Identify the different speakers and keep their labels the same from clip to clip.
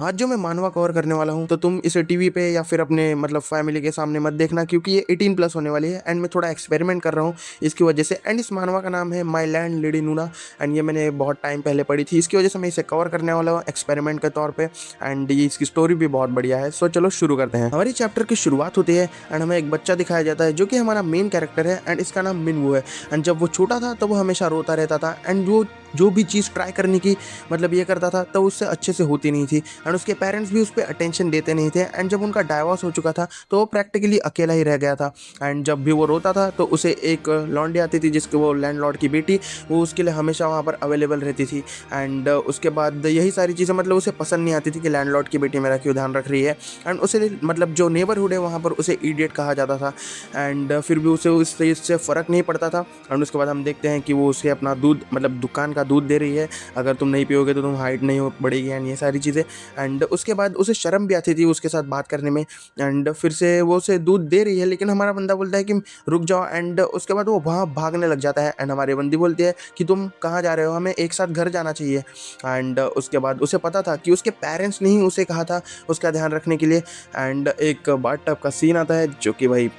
Speaker 1: आज जो मैं मानवा कवर करने वाला हूँ तो तुम इसे टीवी पे या फिर अपने मतलब फैमिली के सामने मत देखना, क्योंकि ये 18+ होने वाली है एंड मैं थोड़ा एक्सपेरिमेंट कर रहा हूँ इसकी वजह से। एंड इस मानवा का नाम है माई लैंड लेडी नूना एंड ये मैंने बहुत टाइम पहले पढ़ी थी, इसकी वजह से मैं इसे कवर करने वाला हूँ एक्सपेरिमेंट के तौर पे। एंड ये इसकी स्टोरी भी बहुत बढ़िया है। सो चलो शुरू करते हैं। हमारी चैप्टर की शुरुआत होती है एंड हमें एक बच्चा दिखाया जाता है जो कि हमारा मेन कैरेक्टर है एंड इसका नाम मिनवू है। एंड जब वो छोटा था तो वो हमेशा रोता रहता था एंड वो जो भी चीज़ ट्राई करने की मतलब ये करता था तो उससे अच्छे से होती नहीं थी एंड उसके पेरेंट्स भी उस पर अटेंशन देते नहीं थे। एंड जब उनका डाइवोर्स हो चुका था तो वो प्रैक्टिकली अकेला ही रह गया था। एंड जब भी वो रोता था तो उसे एक लॉन्डी आती थी जिसके वो लैंडलॉर्ड की बेटी, वो उसके लिए हमेशा वहाँ पर अवेलेबल रहती थी। एंड उसके बाद यही सारी चीज़ें मतलब उसे पसंद नहीं आती थी कि लैंडलॉर्ड की बेटी मेरा क्यों ध्यान रख रही है। एंड उसे मतलब जो नेबरहुड है वहाँ पर उसे इडियट कहा जाता था। एंड फिर भी उसे उस चीज़ से फ़र्क नहीं पड़ता था। एंड उसके बाद हम देखते हैं कि वो उसे अपना दूध मतलब दुकान का दूध दे रही है, अगर तुम नहीं पियोगे तो तुम हाइट नहीं हो बढ़ेगी एंड ये सारी चीज़ें। एंड उसके बाद उसे शर्म भी आती थी उसके साथ बात करने में। एंड फिर से वो उसे दूध दे रही है लेकिन हमारा बंदा बोलता है कि रुक जाओ। एंड उसके बाद वो वहाँ भागने लग जाता है एंड हमारी बंदी बोलती है कि तुम कहाँ जा रहे हो, हमें एक साथ घर जाना चाहिए। एंड उसके बाद उसे पता था कि उसके पेरेंट्स ने ही उसे कहा था उसका ध्यान रखने के लिए। एंड एक बाथ टब का सीन आता है जो कि भाई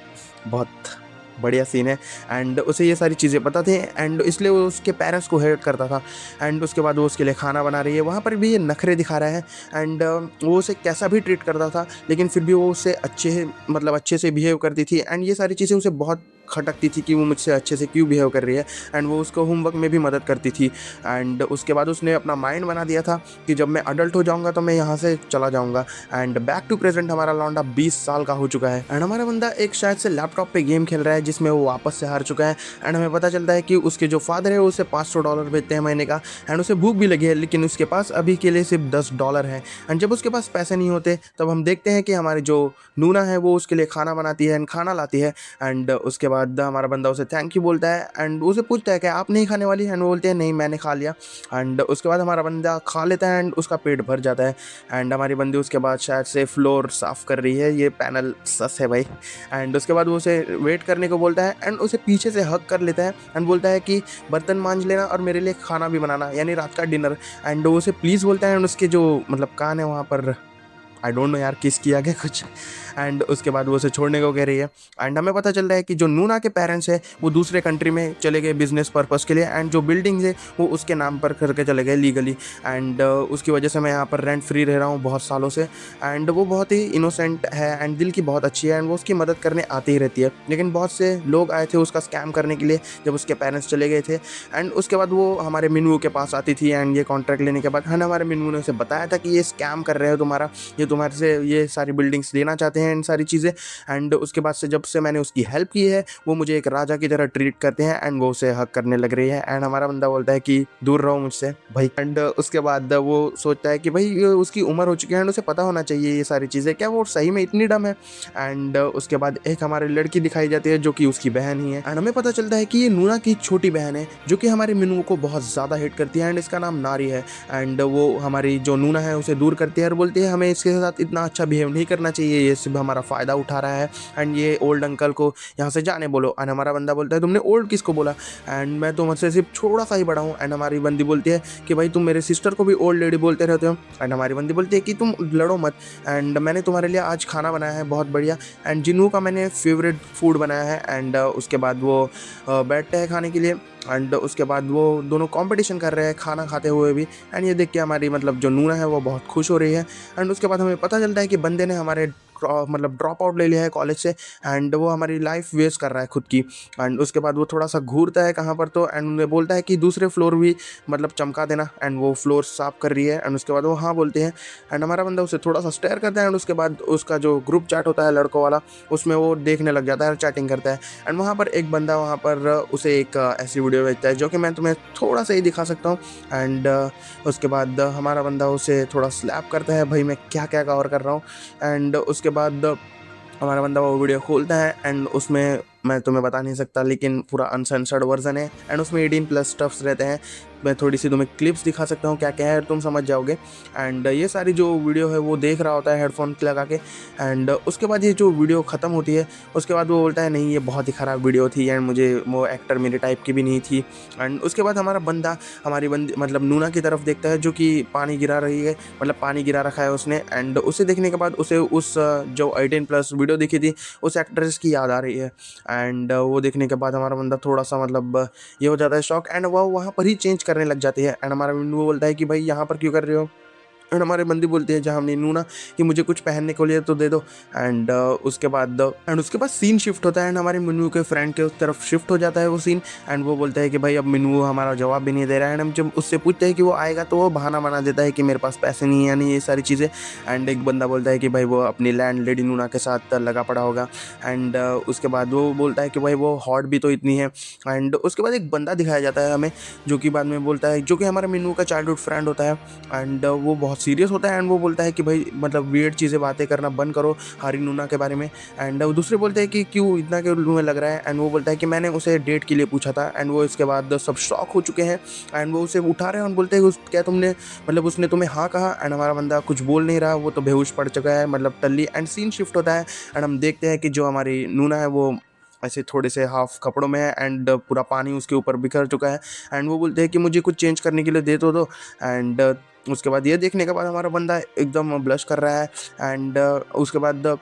Speaker 1: बहुत बढ़िया सीन है। एंड उसे ये सारी चीज़ें पता थी एंड इसलिए वो उसके पेरेंट्स को हेट करता था। एंड उसके बाद वो उसके लिए खाना बना रही है, वहाँ पर भी ये नखरे दिखा रहा है। एंड वो उसे कैसा भी ट्रीट करता था लेकिन फिर भी वो उससे अच्छे से बिहेव करती थी। एंड ये सारी चीज़ें उसे बहुत खटकती थी कि वो मुझसे अच्छे से क्यों बिहेव कर रही है। एंड वो उसको होमवर्क में भी मदद करती थी। एंड उसके बाद उसने अपना माइंड बना दिया था कि जब मैं अडल्ट हो जाऊँगा तो मैं यहाँ से चला जाऊँगा। एंड बैक टू प्रेजेंट हमारा लौंडा 20 साल का हो चुका है एंड हमारा बंदा एक शायद से लैपटॉप पे गेम खेल रहा है जिसमें वो वापस से हार चुका है। एंड हमें पता चलता है कि उसके जो फादर है वो उसे $500 भेजते हैं महीने का। एंड उसे भूख भी लगी है लेकिन उसके पास अभी के लिए सिर्फ $10 है। एंड जब उसके पास पैसे नहीं होते तब हम देखते हैं कि हमारी जो नूना है वो उसके लिए खाना बनाती है एंड खाना लाती है। एंड उसके बाद हमारा बंदा उसे थैंक यू बोलता है एंड उसे पूछता है कि आप नहीं खाने वाली। एंड वो बोलते हैं नहीं मैंने खा लिया। एंड उसके बाद हमारा बंदा खा लेता है एंड उसका पेट भर जाता है। एंड हमारी बंदी उसके बाद शायद से फ्लोर साफ़ कर रही है, ये पैनल सस है भाई। एंड उसके बाद वो उसे वेट करने को बोलता है एंड उसे पीछे से हक कर लेता है एंड बोलता है कि बर्तन मांज लेना और मेरे लिए खाना भी बनाना यानी रात का डिनर। एंड वो उसे प्लीज़ बोलता है एंड उसके जो मतलब कान है वहाँ पर आई डोंट नो यार किस किया गया कुछ। एंड उसके बाद वो उसे छोड़ने को कह रही है। एंड हमें पता चल रहा है कि जो नूना के पेरेंट्स है वो दूसरे कंट्री में चले गए बिजनेस पर्पज़ के लिए एंड जो बिल्डिंग्स है वो उसके नाम पर करके चले गए लीगली। एंड उसकी वजह से मैं यहाँ पर रेंट फ्री रह रहा हूँ बहुत सालों से। एंड वो बहुत ही इनोसेंट है एंड दिल की बहुत अच्छी है एंड वो उसकी मदद करने आती ही रहती है। लेकिन बहुत से लोग आए थे उसका स्कैम करने के लिए जब उसके पेरेंट्स चले गए थे। एंड उसके बाद वो हमारे मिनू के पास आती थी एंड ये कॉन्ट्रैक्ट लेने के बाद हमारे मिनू ने उसे बताया था कि ये स्कैम कर रहे हो तुम्हारा, ये तुम्हारे से ये सारी बिल्डिंग्स लेना चाहते हैं इन सारी चीज़ें। एंड उसके बाद से जब से मैंने उसकी हेल्प की है वो मुझे एक राजा की तरह ट्रीट करते हैं एंड वो उसे हक करने लग रही है। एंड हमारा बंदा बोलता है कि दूर रहो मुझसे भाई। एंड उसके बाद वो सोचता है कि भाई ये उसकी उम्र हो चुकी है एंड उसे पता होना चाहिए ये सारी चीज़ें, क्या वो सही में इतनी डम है। एंड उसके बाद एक हमारी लड़की दिखाई जाती है जो कि उसकी बहन ही है। एंड हमें पता चलता है कि ये नूना की छोटी बहन है जो कि हमारे मिनू को बहुत ज़्यादा हेट करती है एंड इसका नाम नारी है। एंड वो हमारी जो नूना है उसे दूर करती है और बोलती है हमें इसके साथ इतना अच्छा बिहेव नहीं करना चाहिए, ये सिर्फ हमारा फ़ायदा उठा रहा है एंड ये ओल्ड अंकल को यहाँ से जाने बोलो। एंड हमारा बंदा बोलता है तुमने ओल्ड किसको बोला, एंड मैं तुमसे सिर्फ थोड़ा सा ही बड़ा हूँ। एंड हमारी बंदी बोलती है कि भाई तुम मेरे सिस्टर को भी ओल्ड लेडी बोलते रहते हो। एंड हमारी बंदी बोलती है कि तुम लड़ो मत एंड मैंने तुम्हारे लिए आज खाना बनाया है बहुत बढ़िया एंड जिन्नू का मैंने फेवरेट फूड बनाया है। एंड उसके बाद वो बैठते हैं खाने के लिए एंड उसके बाद वो दोनों कंपटीशन कर रहे हैं खाना खाते हुए भी। एंड ये देख के हमारी मतलब जो नूना है वो बहुत खुश हो रही है। एंड उसके बाद हमें पता चलता है कि बंदे ने हमारे मतलब ड्रॉप आउट ले लिया है कॉलेज से एंड वो हमारी लाइफ वेस्ट कर रहा है खुद की। एंड उसके बाद वो थोड़ा सा घूरता है कहाँ पर तो एंड उन्हें बोलता है कि दूसरे फ्लोर भी मतलब चमका देना। एंड वो फ्लोर साफ कर रही है एंड उसके बाद वो हाँ बोलते हैं। एंड हमारा बंदा उसे थोड़ा सा स्टेयर करता है एंड उसके बाद उसका जो ग्रुप चैट होता है लड़कों वाला उसमें वो देखने लग जाता है, चैटिंग करता है। एंड वहाँ पर एक बंदा वहाँ पर उसे एक ऐसी वीडियो भेजता है जो कि मैं तुम्हें थोड़ा सा ही दिखा सकता हूँ। एंड उसके बाद हमारा बंदा उसे थोड़ा स्लैप करता है, भाई मैं क्या क्या कवर कर रहा हूँ। एंड उसके बाद हमारा बंदा वो वीडियो खोलता है एंड उसमें मैं तुम्हें बता नहीं सकता लेकिन पूरा अनसेंसर्ड वर्जन है एंड उसमें 18+ स्टफ्स रहते हैं। मैं थोड़ी सी तुम्हें क्लिप्स दिखा सकता हूँ क्या क्या है, तुम समझ जाओगे। एंड ये सारी जो वीडियो है वो देख रहा होता है हेडफोन लगा के। एंड उसके बाद ये जो वीडियो ख़त्म होती है उसके बाद वो बोलता है नहीं ये बहुत ही ख़राब वीडियो थी एंड मुझे वो एक्टर मेरे टाइप की भी नहीं थी। एंड उसके बाद हमारा बंदा हमारी बंदी मतलब नूना की तरफ देखता है जो कि पानी गिरा रही है, मतलब पानी गिरा रखा है उसने। एंड उसे देखने के बाद उसे उस जो 18+ वीडियो दिखी थी उस एक्ट्रेस की याद आ रही है। एंड वो देखने के बाद हमारा बंदा थोड़ा सा मतलब ये हो जाता है शॉक, एंड वह वहाँ पर ही चेंज करने लग जाती है। एंड हमारा वो बोलता है कि भाई यहाँ पर क्यों कर रहे हो। एंड हमारे बंदी बोलती है जहाँ हमने नूना कि मुझे कुछ पहनने को लिए तो दे दो। एंड उसके बाद सीन शिफ्ट होता है एंड हमारे मिनू के फ्रेंड के उस तरफ शिफ्ट हो जाता है वो सीन। एंड वो बोलता है कि भाई अब मिनू हमारा जवाब भी नहीं दे रहा है। एंड हम जब उससे पूछते हैं कि वो आएगा तो वो बहाना बना देता है कि मेरे पास पैसे नहीं है, यानी ये सारी चीज़ें। एंड एक बंदा बोलता है कि भाई वो अपनी लैंड लेडी नूना के साथ लगा पड़ा होगा। एंड उसके बाद वो बोलता है कि भाई वो हॉट भी तो इतनी है। एंड उसके बाद एक बंदा दिखाया जाता है हमें जो कि बाद में बोलता है, जो कि हमारे मिनू का चाइल्डहुड फ्रेंड होता है। एंड वो बहुत सीरियस होता है एंड वो बोलता है कि भाई मतलब वियर्ड चीज़ें बातें करना बंद करो हारी नूना के बारे में। एंड दूसरे बोलते हैं कि क्यों इतना क्यों तुम्हें लग रहा है। एंड वो बोलता है कि मैंने उसे डेट के लिए पूछा था। एंड वो इसके बाद सब शॉक हो चुके हैं एंड वो उसे उठा रहे हैं और बोलते हैं क्या तुमने मतलब उसने तुम्हें हाँ कहा। एंड हमारा बंदा कुछ बोल नहीं रहा, वो तो बेहोश पड़ चुका है मतलब टल्ली। एंड सीन शिफ्ट होता है एंड हम देखते हैं कि जो हमारी नूना है वो ऐसे थोड़े से हाफ कपड़ों में है एंड पूरा पानी उसके ऊपर बिखर चुका है। एंड वो बोलते हैं कि मुझे कुछ चेंज करने के लिए दे तो दो। एंड उसके बाद ये देखने के बाद हमारा बंदा एकदम ब्लश कर रहा है। एंड उसके बाद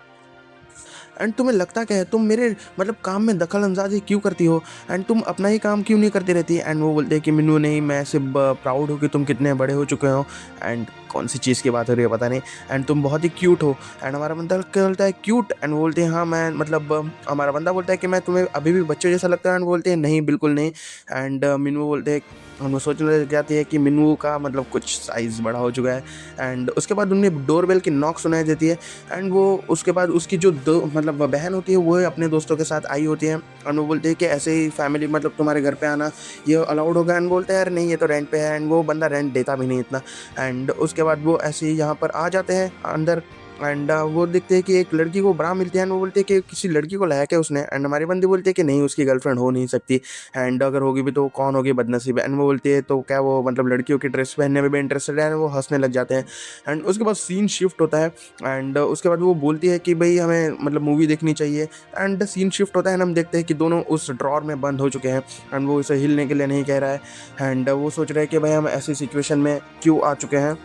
Speaker 1: एंड तुम्हें लगता क्या है, तुम मेरे मतलब काम में दखल अंदाजी क्यों करती हो एंड तुम अपना ही काम क्यों नहीं करती रहती। एंड वो बोलते हैं कि मिन्नू नहीं, मैं सिर्फ प्राउड हूँ कि तुम कितने बड़े हो चुके हो। एंड कौन सी चीज़ की बात हो रही है पता नहीं। एंड तुम बहुत ही क्यूट हो। एंड हमारा बंदा बोलता है क्यूट। एंड वो बोलते हैं हाँ मैं मतलब हमारा बंदा बोलता है कि मैं तुम्हें अभी भी बच्चे जैसा लगता है। एंड बोलते हैं नहीं बिल्कुल नहीं। एंड मिन्नू बोलते हैं, हम सोचने लग जाती है कि मिन्नू का मतलब कुछ साइज़ बड़ा हो चुका है। एंड उसके बाद उन्हें डोरबेल की नॉक सुनाई देती है। एंड वो उसके बाद उसकी जो दो मतलब बहन होती है वो अपने दोस्तों के साथ आई होती है। एंड वो बोलते हैं कि ऐसे ही फैमिली मतलब तुम्हारे घर पे आना ये अलाउड होगा। एंड बोलते हैं यार नहीं ये तो रेंट पे है। एंड वो बंदा रेंट देता भी नहीं इतना। एंड उसके बाद वो ऐसे ही यहाँ पर आ जाते हैं अंदर। एंड वो देखते हैं कि एक लड़की को बरा मिलती है। एंड वो बोलते हैं कि किसी लड़की को लाया क्या उसने। एंड हमारी बंदी बोलती है कि नहीं उसकी गर्लफ्रेंड हो नहीं सकती। एंड अगर होगी भी तो कौन होगी, बदनसीब है। एंड वो बोलती है तो क्या वो मतलब लड़कियों की ड्रेस पहनने में भी इंटरेस्टेड है। एंड वो हंसने लग जाते हैं। एंड उसके बाद सीन शिफ्ट होता है। एंड उसके बाद वो बोलती है कि भाई हमें मतलब मूवी देखनी चाहिए। एंड सीन शिफ्ट होता है एंड हम देखते हैं कि दोनों उस ड्रॉर में बंद हो चुके हैं। एंड वो इसे हिलने के लिए नहीं कह रहा है। एंड वो सोच रहे हैं कि भाई हम ऐसी सिचुएशन में क्यों आ चुके हैं।